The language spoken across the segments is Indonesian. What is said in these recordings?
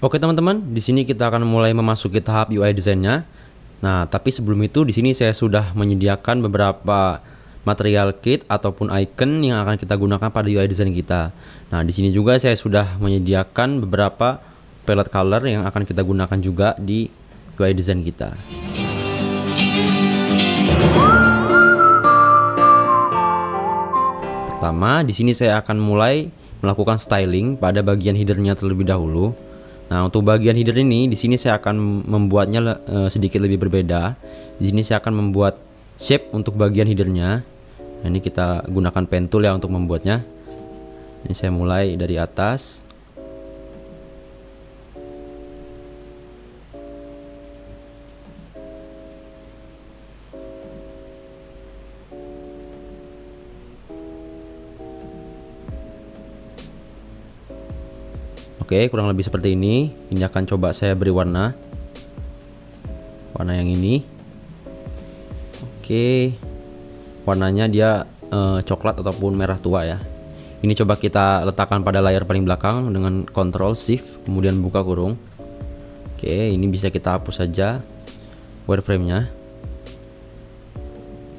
Oke teman-teman, di sini kita akan mulai memasuki tahap UI desainnya. Nah, tapi sebelum itu di sini saya sudah menyediakan beberapa material kit ataupun icon yang akan kita gunakan pada UI desain kita. Nah, di sini juga saya sudah menyediakan beberapa palette color yang akan kita gunakan juga di UI desain kita. Pertama, di sini saya akan mulai melakukan styling pada bagian headernya terlebih dahulu. Nah, untuk bagian header ini, di sini saya akan membuatnya sedikit lebih berbeda. Di sini saya akan membuat shape untuk bagian headernya. Nah, ini kita gunakan pen tool ya untuk membuatnya. Ini saya mulai dari atas. Oke, kurang lebih seperti ini. Ini akan coba saya beri warna yang ini. Oke, warnanya dia coklat ataupun merah tua ya. Ini coba kita letakkan pada layar paling belakang dengan Ctrl Shift kemudian buka kurung. Oke, ini bisa kita hapus saja wireframe-nya.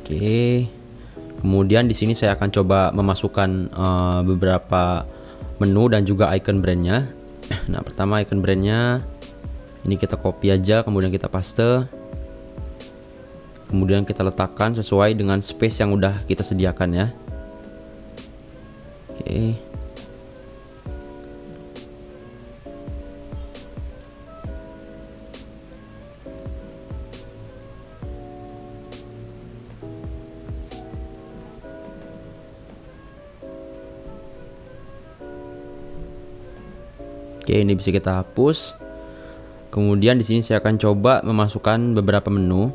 Oke, kemudian di sini saya akan coba memasukkan beberapa menu dan juga icon brandnya. Nah, pertama icon brandnya ini kita copy aja, kemudian kita paste, kemudian kita letakkan sesuai dengan space yang udah kita sediakan ya. Oke. Oke, ini bisa kita hapus. Kemudian di sini saya akan coba memasukkan beberapa menu.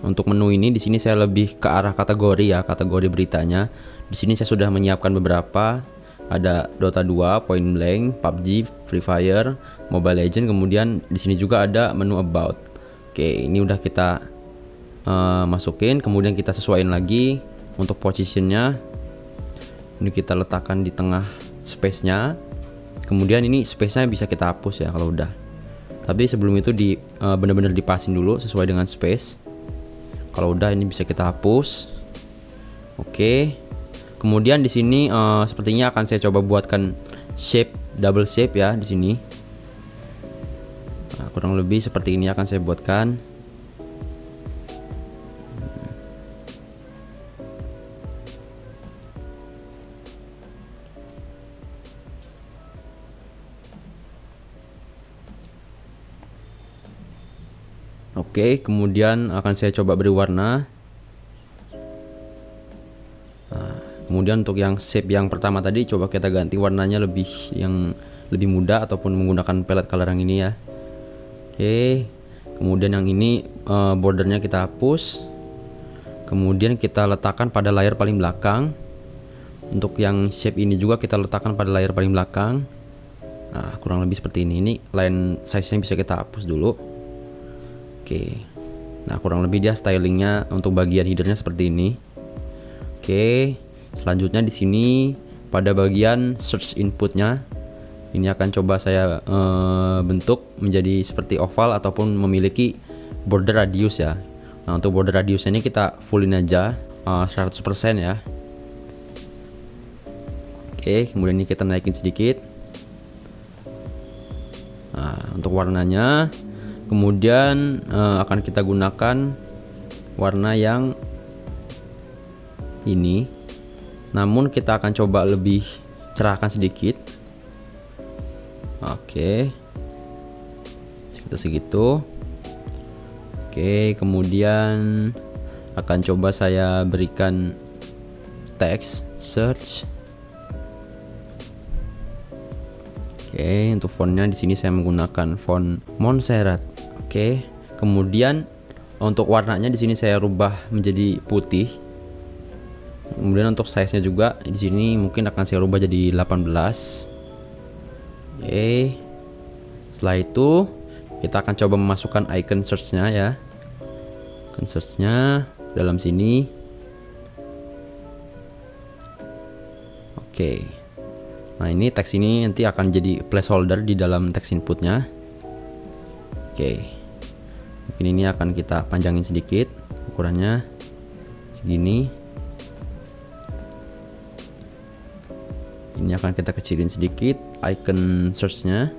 Untuk menu ini di sini saya lebih ke arah kategori ya, kategori beritanya. Di sini saya sudah menyiapkan beberapa. Ada Dota 2, Point Blank, PUBG, Free Fire, Mobile Legends, kemudian di sini juga ada menu About. Oke, ini udah kita masukin, kemudian kita sesuaiin lagi untuk positionnya. Ini kita letakkan di tengah space-nya. Kemudian ini space-nya bisa kita hapus ya kalau udah. Tapi sebelum itu benar-benar dipasin dulu sesuai dengan space. Kalau udah ini bisa kita hapus. Oke. Kemudian di sini sepertinya akan saya coba buatkan shape, double shape ya di sini. Nah, kurang lebih seperti ini akan saya buatkan. Oke, kemudian akan saya coba beri warna. Nah, kemudian untuk yang shape yang pertama tadi coba kita ganti warnanya lebih muda ataupun menggunakan palette color yang ini ya. Oke, kemudian yang ini bordernya kita hapus. Kemudian kita letakkan pada layar paling belakang. Untuk yang shape ini juga kita letakkan pada layar paling belakang. Nah, kurang lebih seperti ini. Ini line size-nya bisa kita hapus dulu. Oke, nah kurang lebih dia stylingnya untuk bagian headernya seperti ini. Oke, selanjutnya di sini pada bagian search inputnya ini akan coba saya bentuk menjadi seperti oval ataupun memiliki border radius ya. Nah, untuk border radius ini kita fullin aja 100% ya. Oke, kemudian ini kita naikin sedikit. Nah, untuk warnanya kemudian akan kita gunakan warna yang ini, namun kita akan coba lebih cerahkan sedikit. Oke, sekitar segitu. Oke, kemudian akan coba saya berikan teks search. Oke, untuk fontnya di sini saya menggunakan font Montserrat. Oke, kemudian untuk warnanya di sini saya rubah menjadi putih. Kemudian untuk size-nya juga di sini mungkin akan saya rubah jadi 18. Oke. Setelah itu kita akan coba memasukkan icon search-nya ya. Icon search-nya dalam sini. Oke. Nah, ini teks ini nanti akan jadi placeholder di dalam teks inputnya. Oke, mungkin ini akan kita panjangin sedikit, ukurannya segini. Ini akan kita kecilin sedikit icon search-nya.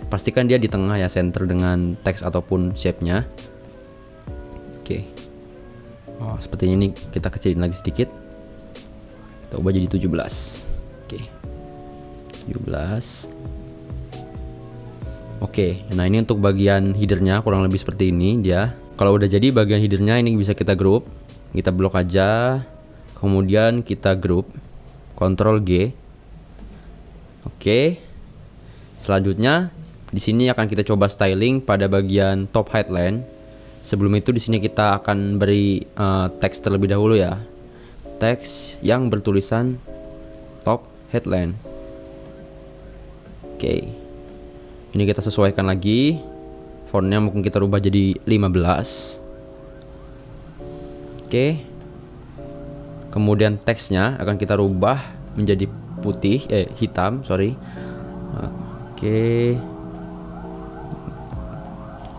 Pastikan dia di tengah ya, center dengan teks ataupun shape-nya. Oke. Oh, sepertinya ini kita kecilin lagi sedikit. Kita ubah jadi 17. Oke. 17. Oke, nah ini untuk bagian headernya kurang lebih seperti ini dia. Kalau udah jadi bagian headernya ini bisa kita group. Kita blok aja. Kemudian kita group. Ctrl G. Oke. Selanjutnya di sini akan kita coba styling pada bagian top headline. Sebelum itu di sini kita akan beri teks terlebih dahulu ya. Teks yang bertulisan top headline. Oke. Ini kita sesuaikan lagi. Fontnya mungkin kita rubah jadi 15. Oke. Kemudian teksnya akan kita rubah menjadi hitam, sorry. Oke.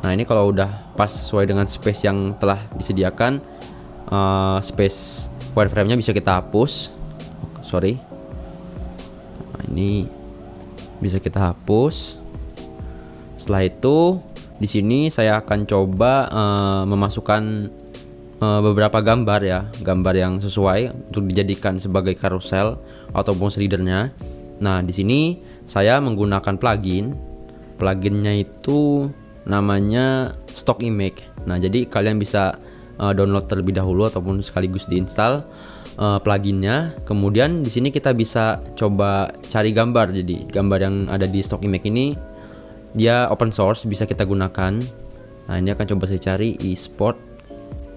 Nah, ini kalau udah pas sesuai dengan space yang telah disediakan, space wireframe-nya bisa kita hapus. Sorry. Nah, ini bisa kita hapus. Setelah itu, di sini saya akan coba memasukkan beberapa gambar ya, gambar yang sesuai untuk dijadikan sebagai carousel ataupun slidernya. Nah, di sini saya menggunakan plugin. Pluginnya itu namanya Stock Image. Nah, jadi kalian bisa download terlebih dahulu ataupun sekaligus diinstal pluginnya. Kemudian di sini kita bisa coba cari gambar. Jadi gambar yang ada di Stock Image ini dia open source, bisa kita gunakan. Nah, ini akan coba saya cari e-sport.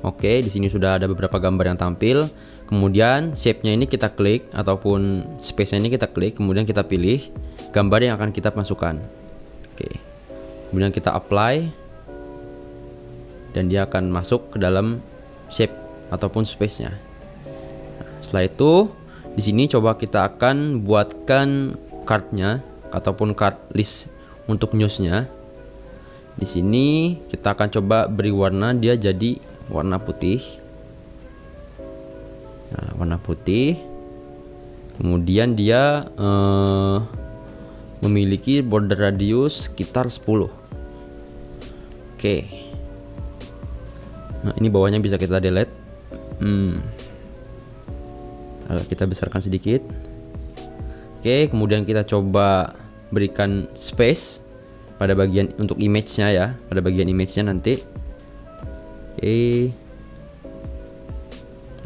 Oke, di sini sudah ada beberapa gambar yang tampil. Kemudian shape-nya ini kita klik ataupun space-nya ini kita klik, kemudian kita pilih gambar yang akan kita masukkan. Oke. Kemudian kita apply dan dia akan masuk ke dalam shape ataupun space-nya. Nah, setelah itu di sini coba kita akan buatkan card-nya ataupun card list untuk news-nya. Di sini kita akan coba beri warna dia jadi warna putih. Nah, warna putih. Kemudian dia memiliki border radius sekitar 10. Oke. Nah, ini bawahnya bisa kita delete. Kita besarkan sedikit. Oke, kemudian kita coba berikan space pada bagian untuk image-nya ya, pada bagian image-nya nanti. Oke.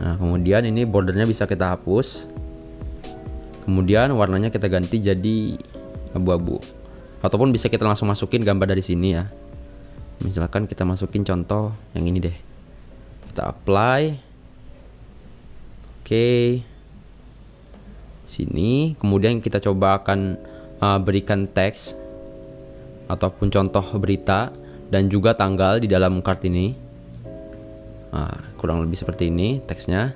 Nah, kemudian ini bordernya bisa kita hapus. Kemudian warnanya kita ganti jadi abu-abu. Ataupun bisa kita langsung masukin gambar dari sini ya. Misalkan kita masukin contoh yang ini deh. Kita apply. Oke. Sini, kemudian kita coba akan berikan teks ataupun contoh berita dan juga tanggal di dalam card ini. Nah, kurang lebih seperti ini teksnya.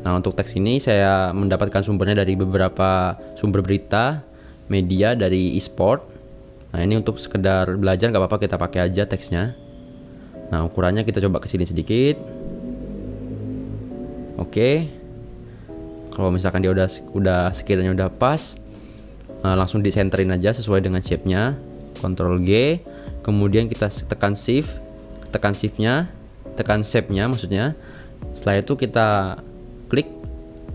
Nah, untuk teks ini saya mendapatkan sumbernya dari beberapa sumber berita media dari e-sport. Nah, ini untuk sekedar belajar nggak apa-apa, kita pakai aja teksnya. Nah, ukurannya kita coba kesini sedikit. Oke. Kalau misalkan dia udah sekiranya udah pas, langsung disenterin aja sesuai dengan shape-nya. Ctrl G, kemudian kita tekan shift, tekan shift-nya, tekan shape-nya maksudnya. Setelah itu kita klik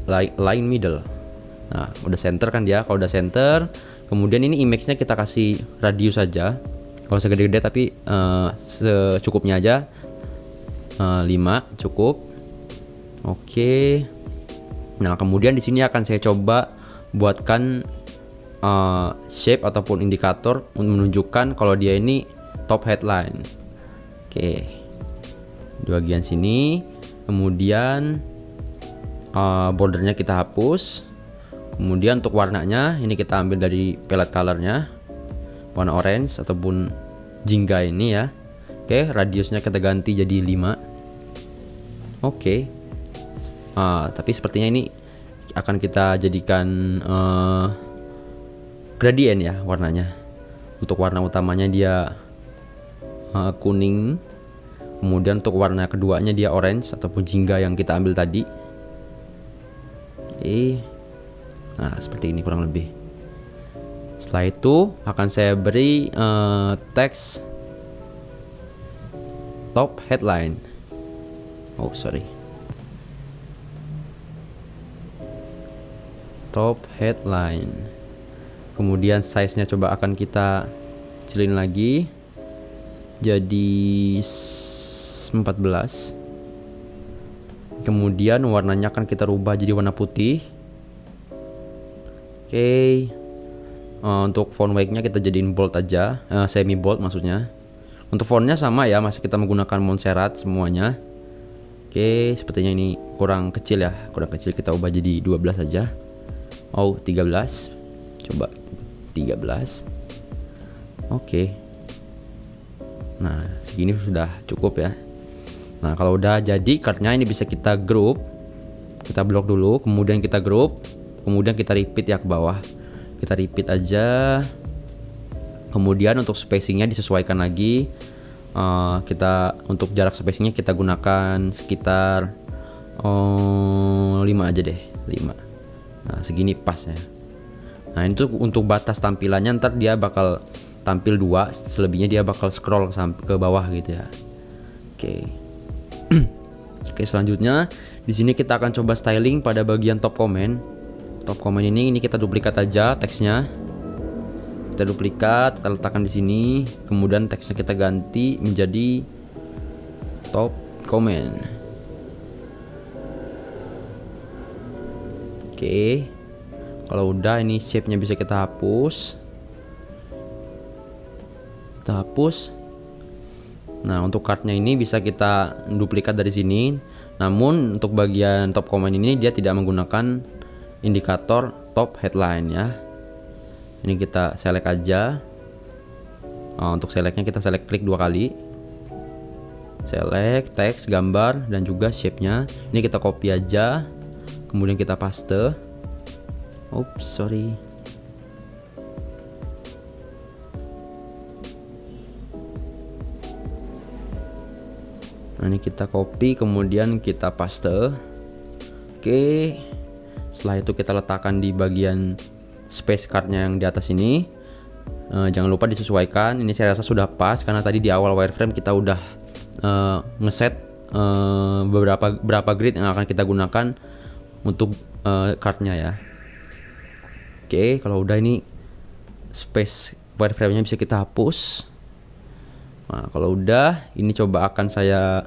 line middle. Nah, udah center kan dia. Kalau udah center, kemudian ini image-nya kita kasih radius saja. Kalau segede-gede tapi secukupnya aja. 5 cukup. Oke. Nah, kemudian di sini akan saya coba buatkan shape ataupun indikator menunjukkan kalau dia ini top headline. Oke. Di bagian sini, kemudian bordernya kita hapus. Kemudian untuk warnanya ini kita ambil dari palette colornya, warna orange ataupun jingga ini ya. Oke, radiusnya kita ganti jadi 5. Oke. Tapi sepertinya ini akan kita jadikan gradient ya warnanya. Untuk warna utamanya dia kuning. Kemudian untuk warna keduanya dia orange ataupun jingga yang kita ambil tadi. Oke. Nah, seperti ini kurang lebih. Setelah itu akan saya beri teks top headline. Oh, sorry. Top headline. Kemudian size-nya coba akan kita kecilin lagi jadi 14. Kemudian warnanya akan kita rubah jadi warna putih. Oke. Untuk font weight-nya kita jadiin bold aja, semi bold maksudnya. Untuk fontnya sama ya, masih kita menggunakan Montserrat semuanya. Oke, sepertinya ini kurang kecil ya, kurang kecil, kita ubah jadi 12 aja. Oh, 13. Coba 13. Oke. Nah, segini sudah cukup ya. Nah, kalau udah jadi kartnya ini bisa kita group. Kita blok dulu, kemudian kita group, kemudian kita repeat ya ke bawah. Kita repeat aja. Kemudian untuk spacingnya disesuaikan lagi. Kita untuk jarak spacingnya kita gunakan sekitar 5 aja deh, 5. Nah, segini pas ya. Nah, itu untuk batas tampilannya, ntar dia bakal tampil 2, selebihnya dia bakal scroll sampai ke bawah gitu ya. Oke. Oke, selanjutnya di sini kita akan coba styling pada bagian top comment. Top comment ini kita duplikat aja teksnya. Kita duplikat, kita letakkan di sini. Kemudian teksnya kita ganti menjadi top comment. Oke. Kalau udah, ini shape-nya bisa kita hapus. Kita hapus. Nah, untuk kartnya ini bisa kita duplikat dari sini. Namun untuk bagian top comment ini dia tidak menggunakan indikator top headline ya. Ini kita select aja. Untuk selectnya kita select klik 2 kali. Select teks, gambar, dan juga shape-nya. Ini kita copy aja. Kemudian kita paste. Oops, sorry. Nah, ini kita copy, kemudian kita paste. Oke. Setelah itu kita letakkan di bagian space cardnya yang di atas ini. Jangan lupa disesuaikan. Ini saya rasa sudah pas karena tadi di awal wireframe kita udah ngeset berapa grid yang akan kita gunakan untuk cardnya ya. Oke, kalau udah, ini space wireframe-nya bisa kita hapus. Nah, kalau udah, ini coba akan saya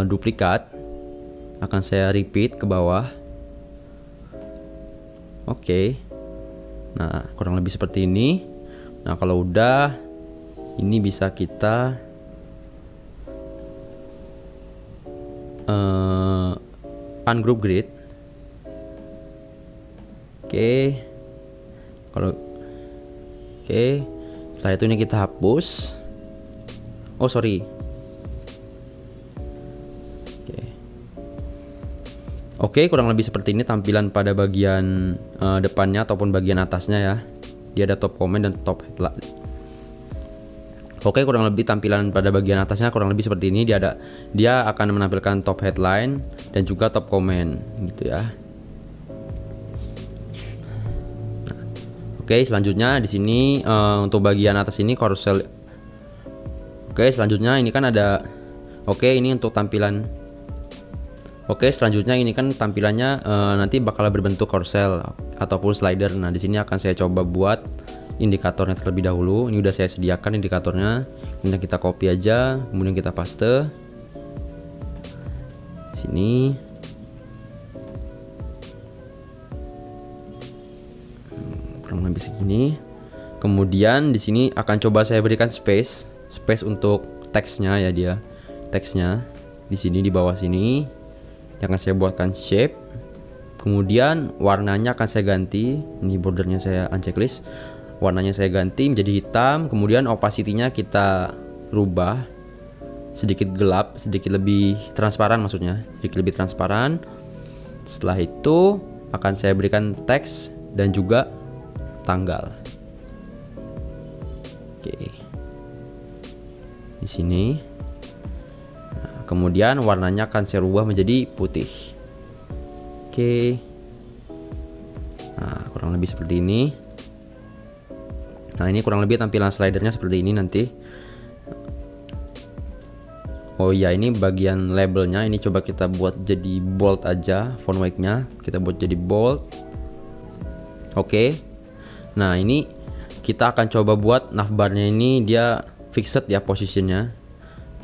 duplikat, akan saya repeat ke bawah. Oke. Nah, kurang lebih seperti ini. Nah, kalau udah, ini bisa kita ungroup grid. Oke. Setelah itu ini kita hapus. Oh, sorry. Oke, kurang lebih seperti ini tampilan pada bagian depannya ataupun bagian atasnya ya. Dia ada top comment dan top headline. Oke, kurang lebih tampilan pada bagian atasnya kurang lebih seperti ini. Dia akan menampilkan top headline dan juga top comment gitu ya. Oke, selanjutnya di sini untuk bagian atas ini carousel. Oke, selanjutnya ini kan ada. Oke, ini untuk tampilan. Oke, selanjutnya ini kan tampilannya nanti bakal berbentuk carousel ataupun slider. Nah, di sini akan saya coba buat indikatornya terlebih dahulu. Ini udah saya sediakan indikatornya. Ini kita copy aja, kemudian kita paste. Sini. Kurang lebih segini. Kemudian di sini akan coba saya berikan space untuk teksnya ya dia. Teksnya di sini di bawah sini. Yang akan saya buatkan shape. Kemudian warnanya akan saya ganti. Ini bordernya saya unchecklist. Warnanya saya ganti menjadi hitam. Kemudian opacity-nya kita rubah sedikit gelap, sedikit lebih transparan maksudnya, sedikit lebih transparan. Setelah itu akan saya berikan teks dan juga tanggal. Oke. di sini. Nah, kemudian warnanya akan saya rubah menjadi putih. Oke. Nah, kurang lebih seperti ini. Nah, ini kurang lebih tampilan slidernya seperti ini nanti. Oh iya, ini bagian labelnya ini coba kita buat jadi bold aja, font weight-nya kita buat jadi bold. Oke. Nah, ini kita akan coba buat navbarnya ini dia fixed ya posisinya.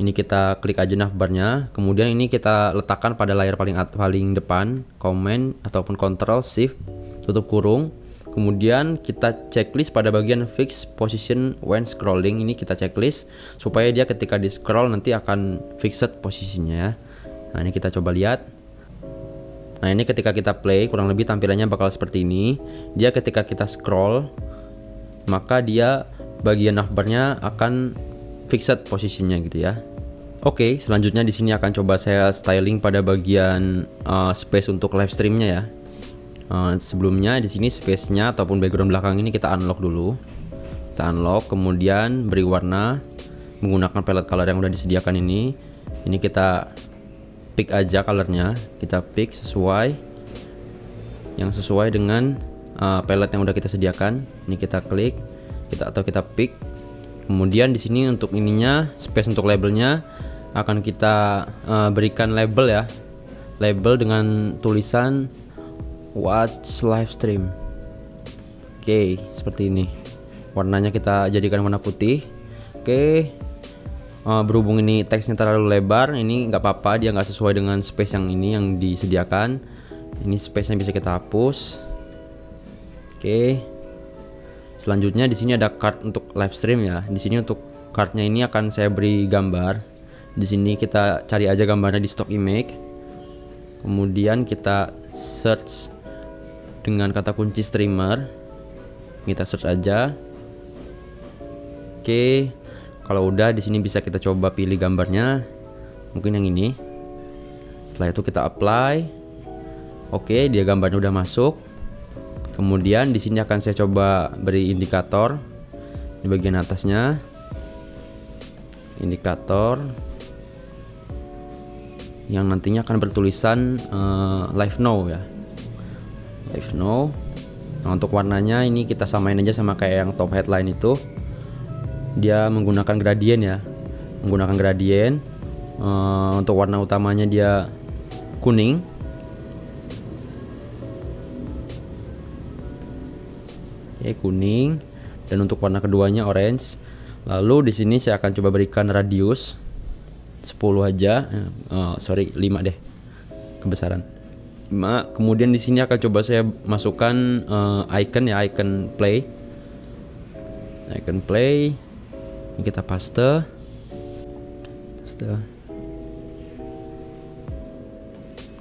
Ini kita klik aja navbarnya, kemudian ini kita letakkan pada layar paling depan, Command ataupun Control Shift tutup kurung. Kemudian kita checklist pada bagian fix position when scrolling. Ini kita checklist supaya dia ketika di scroll nanti akan fixed posisinya ya. Nah, ini kita coba lihat. Nah, ini ketika kita play kurang lebih tampilannya bakal seperti ini. Dia ketika kita scroll maka dia bagian navbarnya akan fixed posisinya gitu ya. Oke, selanjutnya di sini akan coba saya styling pada bagian space untuk live streamnya ya. Sebelumnya di sini space-nya ataupun background belakang ini kita unlock dulu. Kita unlock, kemudian beri warna menggunakan palette color yang udah disediakan ini. Ini kita pick aja colornya, kita pick sesuai dengan palette yang udah kita sediakan. Ini kita klik, kita pick. Kemudian di sini untuk ininya space untuk labelnya akan kita berikan label ya, label dengan tulisan watch live stream. Oke, seperti ini. Warnanya kita jadikan warna putih. Oke. Berhubung ini teksnya terlalu lebar, ini nggak apa-apa, dia nggak sesuai dengan space yang ini yang disediakan. Ini space-nya bisa kita hapus. Oke. Selanjutnya di sini ada card untuk live stream ya. Di sini untuk cardnya ini akan saya beri gambar. Di sini kita cari aja gambarnya di stock image. Kemudian kita search dengan kata kunci streamer. Kita search aja. Oke. Kalau udah di sini bisa kita coba pilih gambarnya. Mungkin yang ini. Setelah itu kita apply. Oke, dia gambarnya udah masuk. Kemudian di sini akan saya coba beri indikator di bagian atasnya. Indikator yang nantinya akan bertulisan live now ya. Live now. Nah, untuk warnanya ini kita samain aja sama kayak yang top headline itu. Dia menggunakan gradien ya. Menggunakan gradien. Untuk warna utamanya dia kuning. Kuning, dan untuk warna keduanya orange. Lalu di sini saya akan coba berikan radius 10 aja, 5 deh kebesaran. 5. Kemudian di sini akan coba saya masukkan icon ya, icon play. Icon play. Ini kita paste.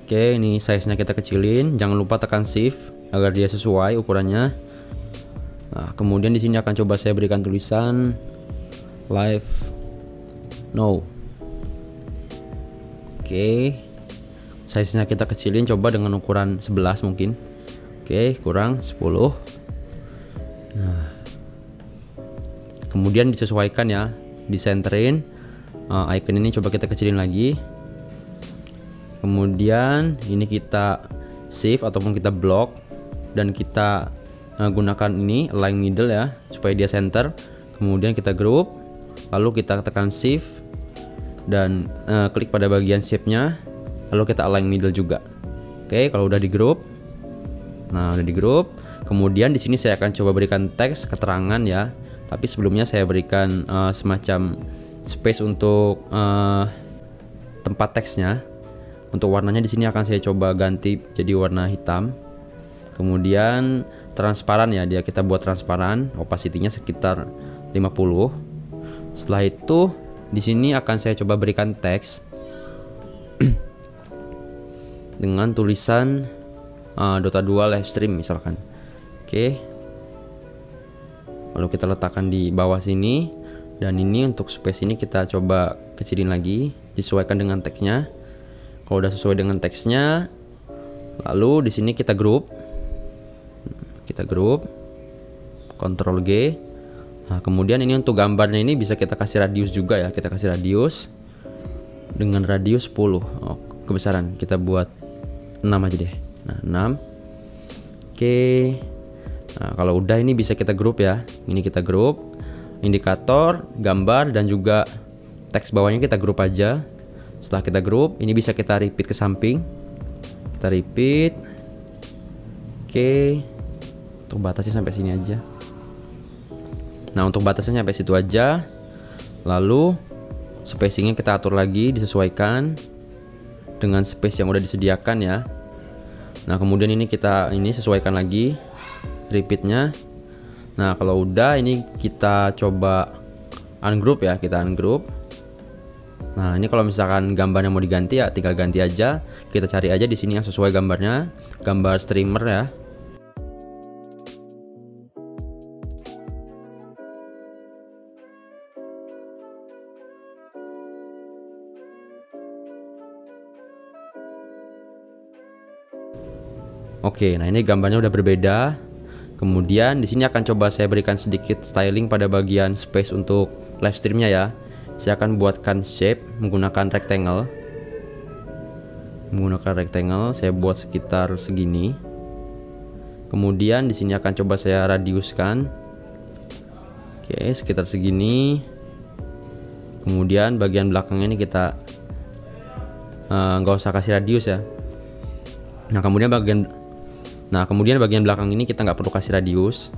Oke, ini size-nya kita kecilin. Jangan lupa tekan shift agar dia sesuai ukurannya. Nah, kemudian di sini akan coba saya berikan tulisan live now. Oke. Size-nya kita kecilin coba dengan ukuran 11 mungkin. Oke, kurang 10. Nah. Kemudian disesuaikan ya, disenterin. Icon ini coba kita kecilin lagi. Kemudian ini kita shift ataupun kita block dan kita gunakan ini align middle ya supaya dia center. Kemudian kita group, lalu kita tekan shift dan klik pada bagian shape-nya, lalu kita align middle juga. Oke, kalau udah di group. Nah, udah di group. Kemudian di sini saya akan coba berikan teks keterangan ya. Tapi sebelumnya saya berikan semacam space untuk tempat teksnya. Untuk warnanya di sini akan saya coba ganti jadi warna hitam. Kemudian transparan ya, dia kita buat transparan, opacity-nya sekitar 50. Setelah itu di sini akan saya coba berikan teks dengan tulisan Dota 2 live stream misalkan. Oke. Lalu kita letakkan di bawah sini, dan ini untuk space ini kita coba kecilin lagi, disesuaikan dengan teksnya. Kalau udah sesuai dengan teksnya, lalu di sini kita group. Kita group, Ctrl G, Nah, kemudian ini untuk gambarnya ini bisa kita kasih radius juga ya. Kita kasih radius dengan radius 10. Oh, kebesaran kita buat 6 aja deh. Nah, 6. Oke. Nah, kalau udah ini bisa kita grup ya. Ini kita grup indikator, gambar, dan juga teks bawahnya kita grup aja. Setelah kita grup, ini bisa kita repeat ke samping. Kita repeat. Oke. Untuk batasnya sampai sini aja. Nah, untuk batasnya sampai situ aja. Lalu spacingnya kita atur lagi, disesuaikan dengan space yang udah disediakan ya. Nah, kemudian ini kita sesuaikan lagi repeatnya. Nah, kalau udah ini kita coba ungroup ya, kita ungroup. Nah, ini kalau misalkan gambarnya mau diganti ya tinggal ganti aja. Kita cari aja di sini yang sesuai gambarnya, gambar streamer ya. Oke, nah ini gambarnya udah berbeda. Kemudian di sini akan coba saya berikan sedikit styling pada bagian space untuk live streamnya ya. Saya akan buatkan shape menggunakan rectangle. Saya buat sekitar segini. Kemudian di sini akan coba saya radiuskan. Oke, sekitar segini. Kemudian bagian belakangnya ini kita nggak usah kasih radius ya. Nah, kemudian bagian belakang ini kita nggak perlu kasih radius.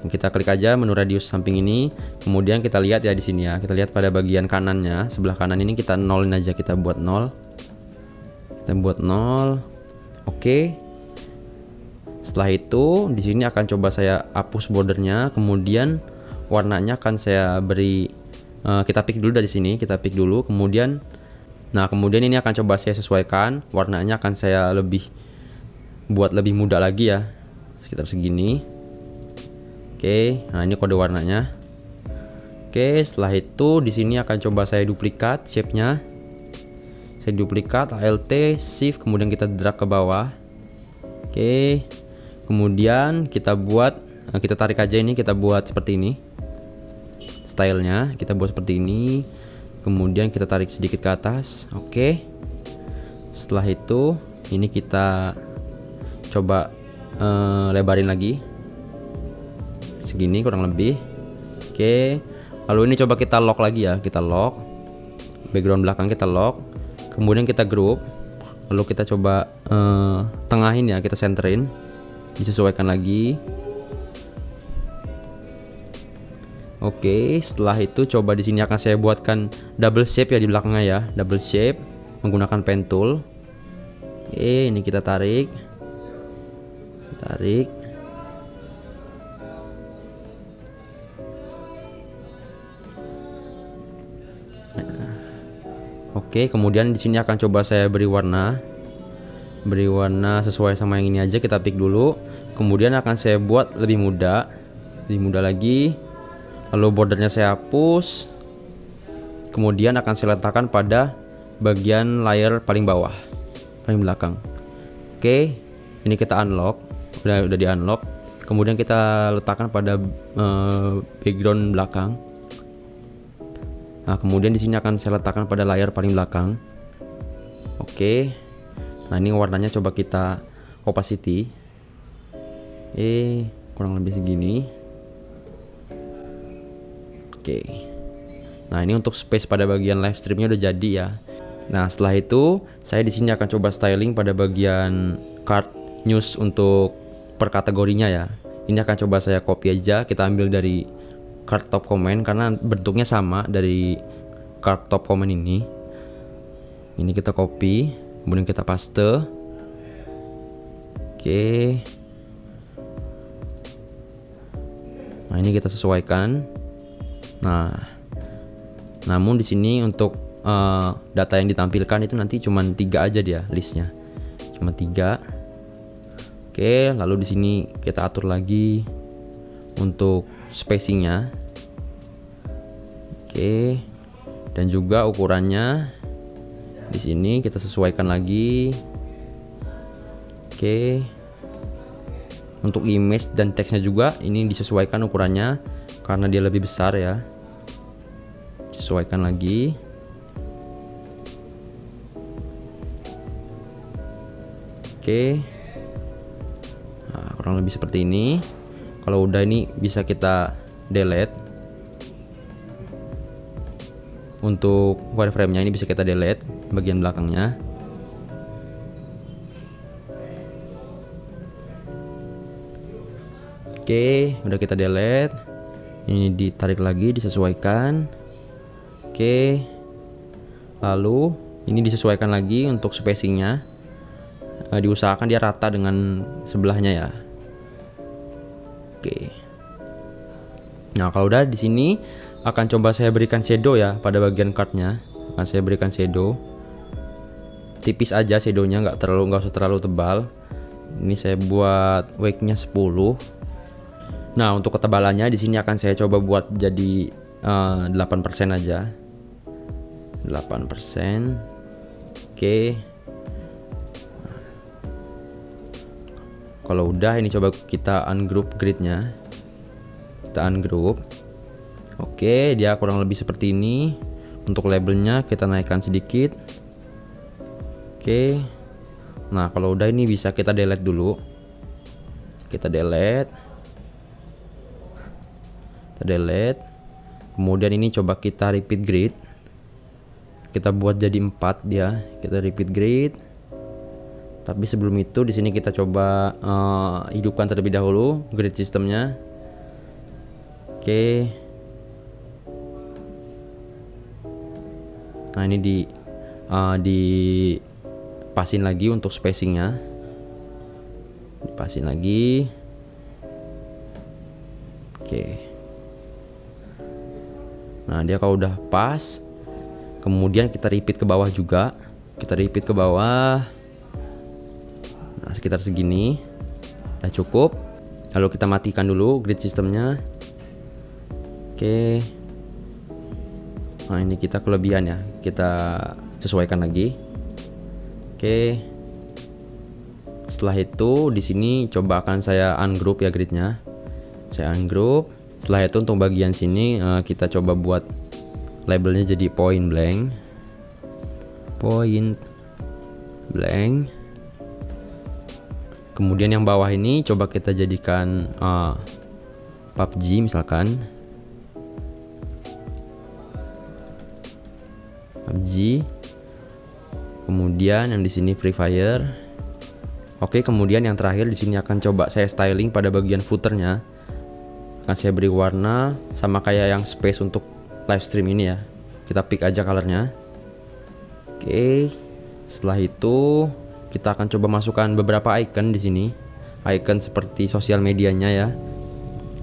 Kita klik aja menu radius samping ini. Kemudian kita lihat ya di sini ya. Kita lihat pada bagian kanannya, sebelah kanan ini kita nolin aja, kita buat 0. Oke. Setelah itu di sini akan coba saya hapus bordernya. Kemudian warnanya akan saya beri kita pick dulu dari sini. Kita pick dulu. Kemudian ini akan coba saya sesuaikan. Warnanya akan saya buat lebih muda lagi ya, sekitar segini. Oke, nah ini kode warnanya. Oke, setelah itu di sini akan coba saya duplikat shape-nya. Saya duplikat Alt Shift, kemudian kita drag ke bawah. Oke, kemudian kita tarik aja ini, kita buat seperti ini. Stylenya kita buat seperti ini. Kemudian kita tarik sedikit ke atas. Oke. Setelah itu ini kita coba lebarin lagi segini kurang lebih. Oke, lalu ini coba kita lock lagi ya, kita lock background belakang, kita lock, kemudian kita group, lalu kita coba tengahin ya, kita centerin, disesuaikan lagi. Oke, setelah itu coba di sini akan saya buatkan double shape ya di belakangnya ya, double shape menggunakan pen tool. Oke, ini kita tarik. Oke, kemudian di sini akan coba saya beri warna sesuai sama yang ini aja. Kita pick dulu, kemudian akan saya buat lebih muda lagi. Lalu bordernya saya hapus. Kemudian akan saya letakkan pada bagian layar paling bawah, paling belakang. Oke, ini kita unlock. Udah di unlock. Kemudian kita letakkan pada background belakang. Nah, kemudian di sini akan saya letakkan pada layar paling belakang. Oke. Nah, ini warnanya coba kita opacity. Kurang lebih segini. Oke. Nah, ini untuk space pada bagian live streamnya udah jadi ya. Nah, setelah itu saya di sini akan coba styling pada bagian card news untuk per kategorinya ya. Ini akan coba saya copy aja, kita ambil dari card top comment karena bentuknya sama dari card top comment ini. Ini kita copy, kemudian kita paste. Oke. Nah, ini kita sesuaikan. Nah, namun di sini untuk data yang ditampilkan itu nanti cuma 3 aja dia listnya, cuma 3. Oke, lalu di sini kita atur lagi untuk spacingnya. Oke, dan juga ukurannya di sini kita sesuaikan lagi. Oke, untuk image dan teksnya juga ini disesuaikan ukurannya karena dia lebih besar ya. Sesuaikan lagi. Oke. Nah, kurang lebih seperti ini. Kalau udah ini bisa kita delete. Untuk wireframe-nya ini bisa kita delete bagian belakangnya. Oke, udah kita delete. Ini ditarik lagi, disesuaikan. Oke. Lalu ini disesuaikan lagi untuk spacingnya. Diusahakan dia rata dengan sebelahnya ya. Oke. Nah, kalau udah di sini akan coba saya berikan shadow ya pada bagian cardnya. Akan saya berikan shadow. Tipis aja shadownya, nggak usah terlalu tebal. Ini saya buat wake-nya 10. Nah, untuk ketebalannya di sini akan saya coba buat jadi 8% aja. 8%. Oke. Kalau udah ini coba kita ungroup gridnya. Kita ungroup. Oke, dia kurang lebih seperti ini. Untuk labelnya kita naikkan sedikit. Oke. Nah, kalau udah ini bisa kita delete dulu. Kita delete. Kemudian ini coba kita repeat grid. Kita buat jadi 4 dia. Kita repeat grid. Tapi sebelum itu di sini kita coba hidupkan terlebih dahulu grid sistemnya. Oke. Nah, ini dipasin lagi untuk spacingnya. Dipasin lagi. Oke. Nah, dia kalau udah pas, kemudian kita repeat ke bawah juga. Kita repeat ke bawah. Nah, sekitar segini. Udah cukup. Lalu kita matikan dulu grid sistemnya. Oke. Nah, ini kita kelebihan ya. Kita sesuaikan lagi. Oke. Setelah itu di sini coba akan saya ungroup ya gridnya. Saya ungroup. Setelah itu untuk bagian sini kita coba buat labelnya jadi point blank. Point blank. Kemudian yang bawah ini coba kita jadikan PUBG misalkan. PUBG. Kemudian yang di sini Free Fire. Oke, kemudian yang terakhir di sini akan coba saya styling pada bagian footernya. Akan saya beri warna sama kayak yang space untuk live stream ini ya. Kita pick aja colornya. Oke. Setelah itu kita akan coba masukkan beberapa icon di sini. Icon seperti sosial medianya ya.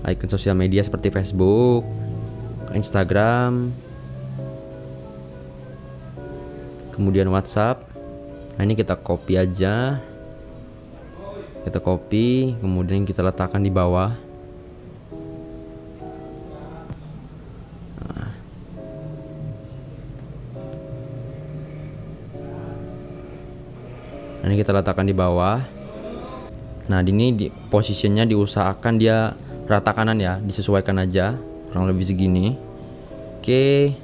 Icon sosial media seperti Facebook, Instagram, kemudian WhatsApp. Nah, ini kita copy aja. Kita copy, kemudian kita letakkan di bawah. Nah, ini kita letakkan di bawah. Nah, ini posisinya diusahakan dia rata kanan ya, disesuaikan aja, kurang lebih segini. Oke.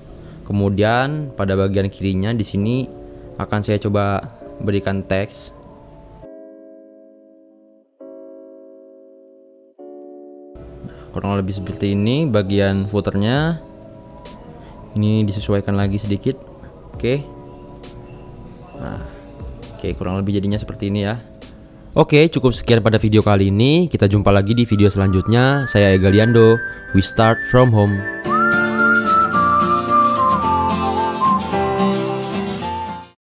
Kemudian pada bagian kirinya di sini akan saya coba berikan teks. Nah, kurang lebih seperti ini bagian footernya. Ini disesuaikan lagi sedikit. Oke. Nah, oke, kurang lebih jadinya seperti ini ya. Oke, cukup sekian pada video kali ini. Kita jumpa lagi di video selanjutnya. Saya Egaliando. We start from home.